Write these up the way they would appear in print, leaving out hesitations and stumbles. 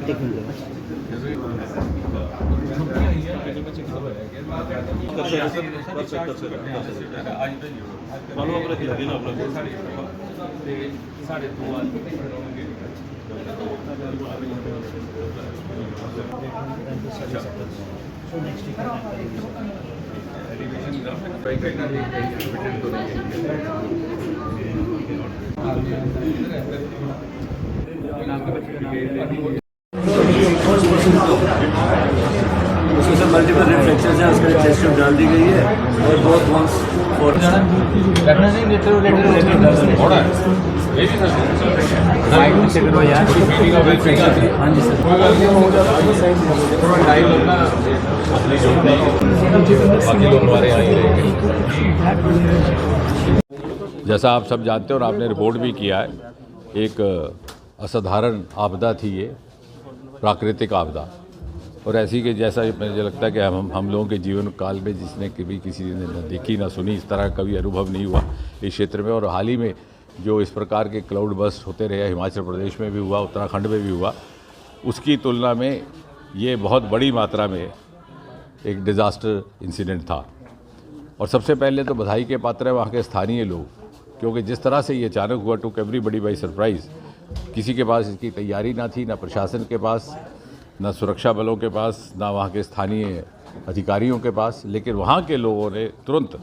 एक मिनट उसमें से मल्टीपल रिफ्लेक्शंस हैं, उसके लिए टेस्ट ट्यूब डाल दी गई है और बहुत वंस और हाँ जी सर। जैसा आप सब जानते हैं और आपने रिपोर्ट भी किया है, एक असाधारण आपदा थी ये, प्राकृतिक आपदा। और ऐसी कि जैसा मुझे लगता है कि हम लोगों के जीवन काल में जिसने कभी किसी ने न देखी ना सुनी, इस तरह कभी अनुभव नहीं हुआ इस क्षेत्र में। और हाल ही में जो इस प्रकार के क्लाउड बस्ट होते रहे, हिमाचल प्रदेश में भी हुआ, उत्तराखंड में भी हुआ, उसकी तुलना में ये बहुत बड़ी मात्रा में एक डिज़ास्टर इंसिडेंट था। और सबसे पहले तो बधाई के पात्र है वहाँ के स्थानीय लोग, क्योंकि जिस तरह से ये अचानक हुआ, टुक एवरीबॉडी बाय सरप्राइज़। किसी के पास इसकी तैयारी ना थी, ना प्रशासन के पास, ना सुरक्षा बलों के पास, ना वहाँ के स्थानीय अधिकारियों के पास। लेकिन वहाँ के लोगों ने तुरंत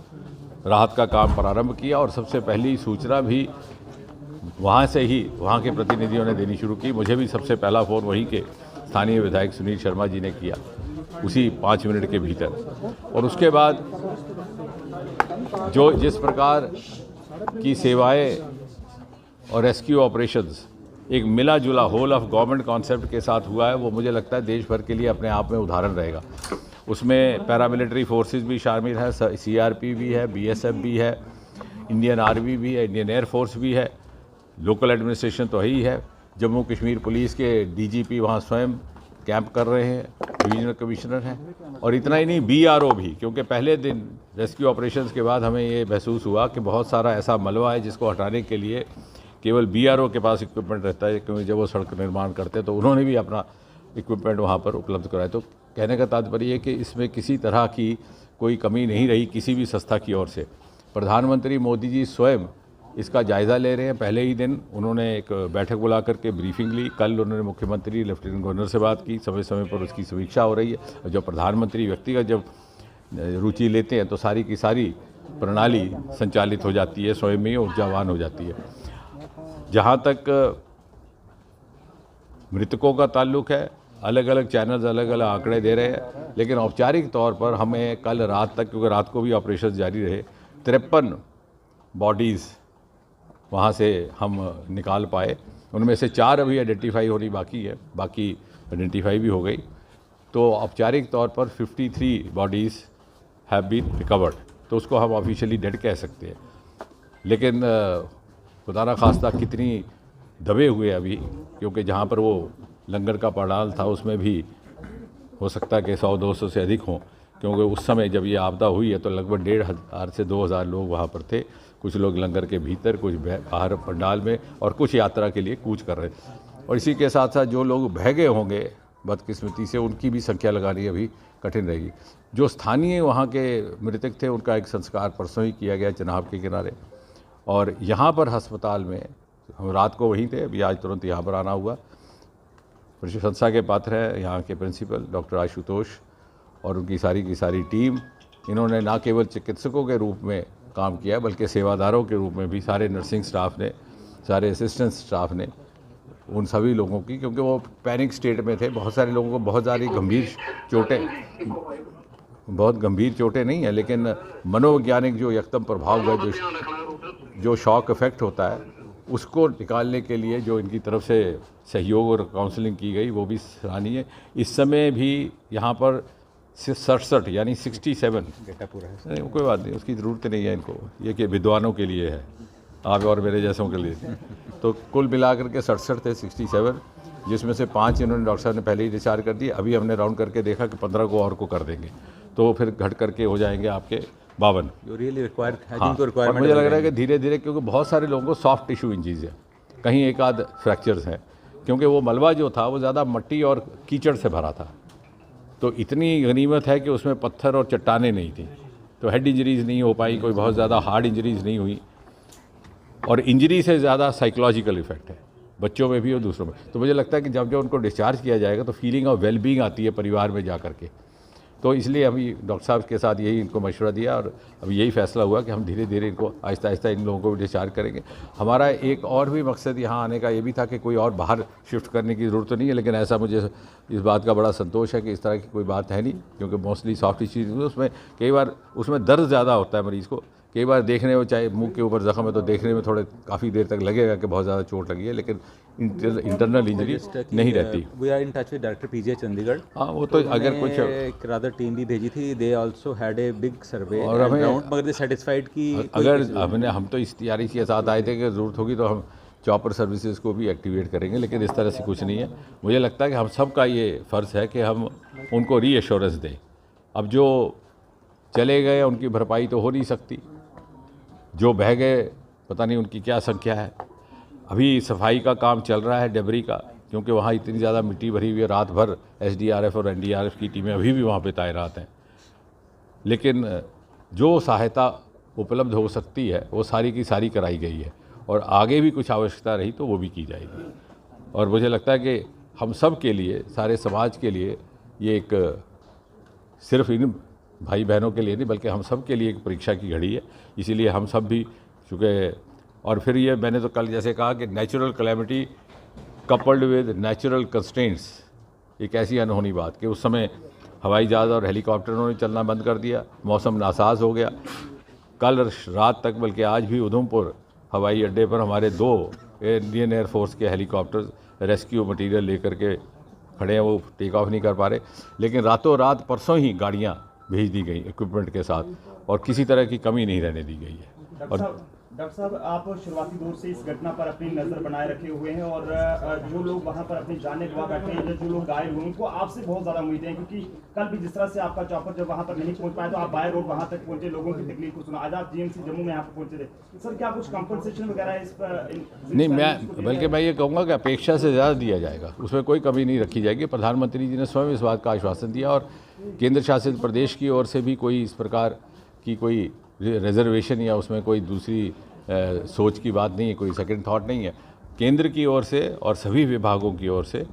राहत का काम प्रारंभ किया और सबसे पहली सूचना भी वहाँ से ही वहाँ के प्रतिनिधियों ने देनी शुरू की। मुझे भी सबसे पहला फ़ोन वहीं के स्थानीय विधायक सुनील शर्मा जी ने किया, उसी 5 मिनट के भीतर। और उसके बाद जो जिस प्रकार की सेवाएं और रेस्क्यू ऑपरेशंस एक मिला जुला होल ऑफ गवर्नमेंट कॉन्सेप्ट के साथ हुआ है, वो मुझे लगता है देश भर के लिए अपने आप में उदाहरण रहेगा। उसमें पैरामिलिट्री फोर्सेस भी शामिल है, सीआरपी भी है, बीएसएफ भी है, इंडियन आर्मी भी है, इंडियन एयरफोर्स भी है, लोकल एडमिनिस्ट्रेशन तो ही है, जम्मू कश्मीर पुलिस के डीजीपी वहाँ स्वयं कैंप कर रहे हैं, डिवीजनल कमिश्नर हैं। और इतना ही नहीं, बीआरओ भी, क्योंकि पहले दिन रेस्क्यू ऑपरेशंस के बाद हमें ये महसूस हुआ कि बहुत सारा ऐसा मलबा है जिसको हटाने के लिए केवल बीआरओ के पास इक्विपमेंट रहता है, क्योंकि जब वो सड़क निर्माण करते हैं तो उन्होंने भी अपना इक्विपमेंट वहाँ पर उपलब्ध कराया। तो कहने का तात्पर्य है कि इसमें किसी तरह की कोई कमी नहीं रही किसी भी संस्था की ओर से। प्रधानमंत्री मोदी जी स्वयं इसका जायज़ा ले रहे हैं। पहले ही दिन उन्होंने एक बैठक बुला करके ब्रीफिंग ली, कल उन्होंने मुख्यमंत्री लेफ्टिनेंट गवर्नर से बात की, समय समय पर उसकी समीक्षा हो रही है। और जब प्रधानमंत्री व्यक्तिगत जब रुचि लेते हैं तो सारी की सारी प्रणाली संचालित हो जाती है, स्वयं ही ऊर्जावान हो जाती है। जहाँ तक मृतकों का ताल्लुक है, अलग अलग चैनल्स अलग अलग आंकड़े दे रहे हैं, लेकिन औपचारिक तौर पर हमें कल रात तक, क्योंकि रात को भी ऑपरेशन जारी रहे, 53 बॉडीज़ वहाँ से हम निकाल पाए। उनमें से 4 अभी आइडेंटिफाई होनी बाकी है, बाकी आइडेंटिफाई भी हो गई। तो औपचारिक तौर पर 53 बॉडीज़ हैव बीन रिकवर्ड, तो उसको हम ऑफिशियली डेड कह सकते हैं। लेकिन खुदा ना खास्ता कितनी दबे हुए अभी, क्योंकि जहाँ पर वो लंगर का पंडाल था उसमें भी हो सकता है कि 100-200 से अधिक हों, क्योंकि उस समय जब ये आपदा हुई है तो लगभग 1500 से 2000 लोग वहाँ पर थे। कुछ लोग लंगर के भीतर, कुछ बाहर पंडाल में, और कुछ यात्रा के लिए कूच कर रहे थे। और इसी के साथ साथ जो लोग बह गए होंगे बदकिस्मती से, उनकी भी संख्या लगानी अभी कठिन रहेगी। जो स्थानीय वहाँ के मृतक थे उनका एक संस्कार परसों ही किया गया चिनाब के किनारे। और यहाँ पर अस्पताल में हम रात को वहीं थे, अभी आज तुरंत यहाँ पर आना हुआ। प्रशंसा के पात्र है यहाँ के प्रिंसिपल डॉक्टर आशुतोष और उनकी सारी की सारी टीम। इन्होंने न केवल चिकित्सकों के रूप में काम किया, बल्कि सेवादारों के रूप में भी सारे नर्सिंग स्टाफ ने, सारे असिस्टेंट स्टाफ ने, उन सभी लोगों की, क्योंकि वो पैनिक स्टेट में थे। बहुत सारे लोगों को बहुत सारी गंभीर चोटें, बहुत गंभीर चोटें नहीं है, लेकिन मनोवैज्ञानिक जो यकदम प्रभाव हुआ, जो शॉक इफेक्ट होता है, उसको निकालने के लिए जो इनकी तरफ से सहयोग और काउंसलिंग की गई वो भी सराहनीय है। इस समय भी यहाँ पर 67 यानी 67 डेटा पूरा है, नहीं कोई बात नहीं, उसकी ज़रूरत नहीं है इनको, ये कि विद्वानों के लिए है, आप और मेरे जैसों के लिए। तो कुल मिलाकर के 67 थे, 67, जिसमें से 5 इन्होंने डॉक्टर साहब ने पहले ही डिस्चार्ज कर दिए। अभी हमने राउंड करके देखा कि 15 को और को कर देंगे, तो फिर घट करके हो जाएंगे आपके 52। हाँ, और मुझे लग रहा है कि धीरे धीरे, क्योंकि बहुत सारे लोगों को सॉफ्ट टिश्यू इंजरीज है, कहीं एक आध फ्रैक्चर्स हैं, क्योंकि वो मलबा जो था वो ज़्यादा मिट्टी और कीचड़ से भरा था। तो इतनी गनीमत है कि उसमें पत्थर और चट्टानें नहीं थी, तो हेड इंजरीज़ नहीं हो पाई, कोई बहुत ज़्यादा हार्ड इंजरीज़ नहीं हुई। और इंजरी से ज़्यादा साइकोलॉजिकल इफ़ेक्ट है बच्चों में भी और दूसरों में। तो मुझे लगता है कि जब उनको डिस्चार्ज किया जाएगा तो फीलिंग ऑफ वेलबींग आती है परिवार में जा कर के। तो इसलिए अभी डॉक्टर साहब के साथ यही इनको मशवरा दिया और अभी यही फैसला हुआ कि हम धीरे धीरे इनको आहिस्ता आहिस्ता इन लोगों को भी डिस्चार्ज करेंगे। हमारा एक और भी मकसद यहाँ आने का ये भी था कि कोई और बाहर शिफ्ट करने की ज़रूरत तो नहीं है, लेकिन ऐसा मुझे इस बात का बड़ा संतोष है कि इस तरह की कोई बात है नहीं, क्योंकि मोस्टली सॉफ्ट चीज़ उसमें कई बार उसमें दर्द ज़्यादा होता है मरीज़ को। कई बार देखने में, चाहे मुंह के ऊपर ज़ख्म है तो देखने में थोड़े काफ़ी देर तक लगेगा कि बहुत ज़्यादा चोट लगी है, लेकिन इंटरनल इंजरी नहीं रहती। We are in touch with director PJ Chandigarh. हाँ, वो तो अगर कुछ एक रादर टीम भी भेजी थी, they also had a big survey और हमें मगर दे सेटिस्फाइड की अगर हम तो इस तैयारी के साथ आए थे कि ज़रूरत होगी तो हम चॉपर सर्विसेज को भी एक्टिवेट करेंगे, लेकिन इस तरह से कुछ नहीं है। मुझे लगता है कि हम सब का ये फ़र्ज़ है कि हम उनको रीएश्योरेंस दें। अब जो चले गए उनकी भरपाई तो हो नहीं सकती, जो बह गए पता नहीं उनकी क्या संख्या है। अभी सफाई का काम चल रहा है डेबरी का, क्योंकि वहाँ इतनी ज़्यादा मिट्टी भरी हुई है। रात भर एसडीआरएफ और एनडीआरएफ की टीमें अभी भी वहाँ पे तैनात हैं। लेकिन जो सहायता उपलब्ध हो सकती है वो सारी की सारी कराई गई है, और आगे भी कुछ आवश्यकता रही तो वो भी की जाएगी। और मुझे लगता है कि हम सब के लिए, सारे समाज के लिए ये एक सिर्फ इन भाई बहनों के लिए नहीं बल्कि हम सब के लिए एक परीक्षा की घड़ी है। इसीलिए हम सब भी चूँकि, और फिर ये मैंने तो कल जैसे कहा कि natural calamity coupled with natural constraints, एक ऐसी अनहोनी बात कि उस समय हवाई जहाज़ और हेलीकॉप्टरों ने चलना बंद कर दिया, मौसम नासाज हो गया। कल रात तक, बल्कि आज भी उधमपुर हवाई अड्डे पर हमारे 2 इंडियन एयरफोर्स के हेलीकॉप्टर्स रेस्क्यू मटीरियल लेकर के खड़े हैं, वो टेक ऑफ नहीं कर पा रहे। लेकिन रातों रात परसों ही गाड़ियाँ भेज दी गई इक्विपमेंट के साथ, और किसी तरह की कमी नहीं रहने दी गई है। और डॉक्टर साहब, आप शुरुआती दौर से इस घटना पर अपनी नज़र बनाए रखे हुए हैं, और जो लोग वहां पर अपनी जानें गंवा बैठे हैं, जो लोग घायल हुए, उनको आपसे बहुत ज़्यादा उम्मीदें हैं, क्योंकि कल भी जिस तरह से आपका चॉपर जब वहां पर नहीं पहुंच पाया तो आप बाय रोड वहां तक पहुंचे, लोगों की तकलीफ को सुना। आज आप जीएमसी जम्मू में यहाँ पर पहुंचे थे, सर क्या कुछ कंपनसेशन वगैरह इस पर? नहीं, बल्कि मैं ये कहूँगा कि अपेक्षा से ज़्यादा दिया जाएगा, उसमें कोई कमी नहीं रखी जाएगी। प्रधानमंत्री जी ने स्वयं इस बात का आश्वासन दिया, और केंद्र शासित प्रदेश की ओर से भी कोई इस प्रकार की कोई रिजर्वेशन या उसमें कोई दूसरी सोच की बात नहीं है, कोई सेकंड थॉट नहीं है। केंद्र की ओर से और सभी विभागों की ओर से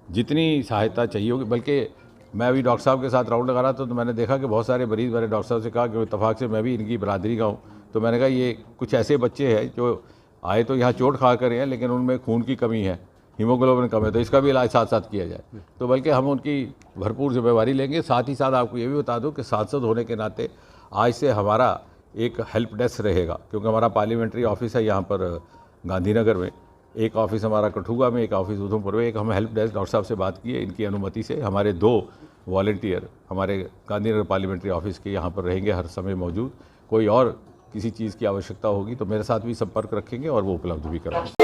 जितनी सहायता चाहिए होगी, बल्कि मैं अभी डॉक्टर साहब के साथ राउंड लगा रहा था तो मैंने देखा कि बहुत सारे मरीज़, मैंने डॉक्टर साहब से कहा कि इत्तफाक से मैं भी इनकी बरादरी का हूँ, तो मैंने कहा ये कुछ ऐसे बच्चे हैं जो आए तो यहाँ चोट खा कर हैं, लेकिन उनमें खून की कमी है, हीमोग्लोबिन कम है, तो इसका भी इलाज साथ साथ किया जाए। तो बल्कि हम उनकी भरपूर जिम्मेवारी लेंगे। साथ ही साथ आपको ये भी बता दूँ कि सांसद होने के नाते आज से हमारा एक हेल्प डेस्क रहेगा, क्योंकि हमारा पार्लियामेंट्री ऑफिस है यहाँ पर गांधीनगर में, एक ऑफिस हमारा कठुआ में, एक ऑफिस उधमपुर में। एक हम हेल्प डेस्क डॉक्टर साहब से बात की है, इनकी अनुमति से हमारे 2 वॉलंटियर हमारे गांधीनगर पार्लियामेंट्री ऑफिस के यहाँ पर रहेंगे हर समय मौजूद। कोई और किसी चीज़ की आवश्यकता होगी तो मेरे साथ भी संपर्क रखेंगे और वो उपलब्ध भी कराएंगे।